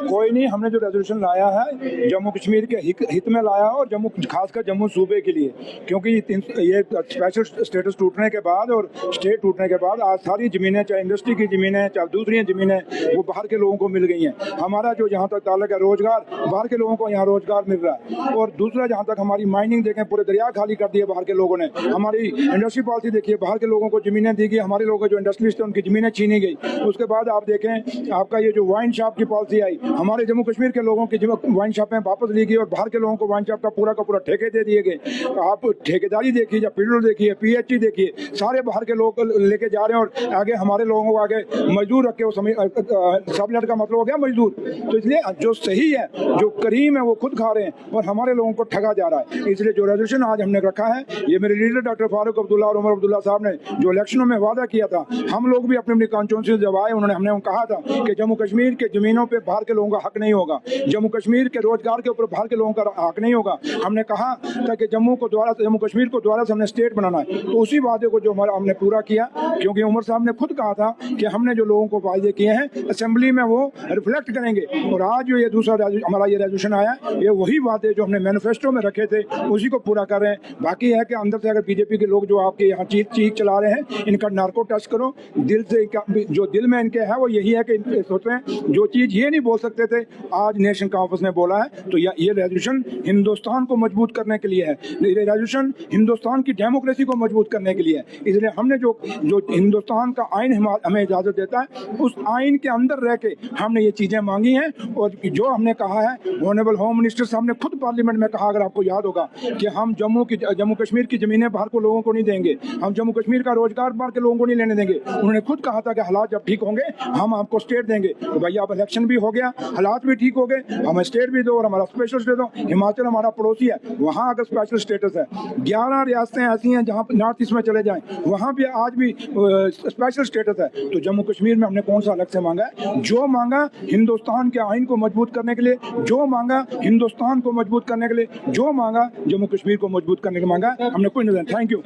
कोई नहीं, हमने जो रेजोल्यूशन लाया है जम्मू कश्मीर के हित में लाया और खासकर जम्मू सूबे के लिए, क्योंकि ये स्पेशल स्टेटस टूटने के बाद और स्टेट टूटने के बाद आज सारी ज़मीनें, चाहे इंडस्ट्री की ज़मीनें चाहे दूसरी ज़मीनें, वो बाहर के लोगों को मिल गई हैं। हमारा जो जहाँ तक ताल्लुक है रोजगार, बाहर के लोगों को यहाँ रोजगार मिल रहा है। और दूसरा, जहाँ तक हमारी माइनिंग देखें, पूरे दरिया खाली कर दिए बाहर के लोगों ने। हमारी इंडस्ट्री पॉलिसी देखिए, बाहर के लोगों को ज़मीनें दी गई, हमारे लोगों जो इंडस्ट्रियलिस्ट थे उनकी ज़मीनें छीनी गई। उसके बाद आप देखें, आपका ये जो वाइन शॉप की पॉलिसी आई, हमारे जम्मू कश्मीर के लोगों की वाइन शॉपें वापस ली गई और बाहर के लोगों को वाइन शॉप का पूरा ठेके दे दिए गए। आप ठेकेदारी देखिए या पीडब्ल्यू देखिए, पीएचई देखिए, सारे बाहर के लोग लेके जा रहे हैं और आगे हमारे लोगों को आगे मजदूर रख के वो सबलेट का मतलब हो गया मजदूर। तो इसलिए जो सही है, जो करीम है, वो खुद खा रहे हैं और हमारे लोगों को ठगा जा रहा है। इसलिए जो रेजोल्यूशन आज हमने रखा है, ये मेरे लीडर डॉक्टर फारूक अब्दुल्ला और उमर अब्दुल्ला साहब ने जो इलेक्शनों में वादा किया था, हम लोग भी अपनी कॉन्स्टिट्यूंसी जब आए, हमने कहा था कि जम्मू कश्मीर के जमीनों पे बाहर के लोगों का हक नहीं होगा, जम्मू कश्मीर के रोजगार के ऊपर बाहर के लोगों का हक नहीं होगा। हमने कहा था कि जम्मू कश्मीर को दोबारा से हमने स्टेट बनाना है। तो उसी वादे को जो हमने पूरा किया, क्योंकि उमर साहब ने खुद कहा था कि हमने जो लोगों को वादे किए हैं असेंबली में वो रिफ्लेक्ट करेंगे। और आज जो ये दूसरा हमारा ये रेजोल्यूशन आया, ये वही वादे जो हमने मैनिफेस्टो में रखे थे उसी को पूरा कर रहे हैं। बाकी है कि अंदर से अगर बीजेपी के लोग जो आपके यहाँ चीख चला रहे हैं, इनका नार्को टेस्ट करो। दिल से जो दिल में इनके है वो यही है कि सोचते हैं जो चीज़ ये नहीं बोल सकते थे, आज नेशन कॉन्फ्रेंस ने बोला है। तो ये रेजोल्यूशन हिंदुस्तान को मजबूत करने के लिए है, ये रेजोल्यूशन हिंदुस्तान की डेमोक्रेसी को मजबूत करने के लिए है। इसलिए हमने जो हिंदुस्तान का आइन हमें इजाज़त देता है, उस आइन के अंदर रह के हमने ये चीज़ें मांगी हैं। और जो हमने कहा है, ऑनरेबल होम मिनिस्टर साहब ने खुद पार्लियामेंट में कहा, अगर आपको याद होगा, कि हम जम्मू कश्मीर की ज़मीनें बाहर को लोगों को नहीं देंगे, हम जम्मू कश्मीर का रोजगार बाहर के लोगों को नहीं लेने देंगे। उन्होंने खुद कहा था कि हालात जब ठीक होंगे हम आपको स्टेट देंगे। तो भैया अब इलेक्शन भी हो गया, हालात भी ठीक हो गए, हमें स्टेट भी दो और हमारा स्पेशल स्टेट दो। हिमाचल हमारा पड़ोसी है, वहाँ अगर स्पेशल स्टेटस है, 11 रियासतें ऐसी हैं जहाँ नॉर्थ ईस्ट में चले जाएं, वहाँ भी आज भी स्पेशल स्टेटस है। तो जम्मू कश्मीर में हमने कौन सा अलग से मांगा है? जो मांगा हिंदुस्तान के आइन को मजबूत करने के लिए, जो मांगा हिंदुस्तान को मजबूत करने के लिए, जो मांगा जम्मू कश्मीर को मजबूत करने के लिए मांगा, हमने कोई नहीं। Thank you.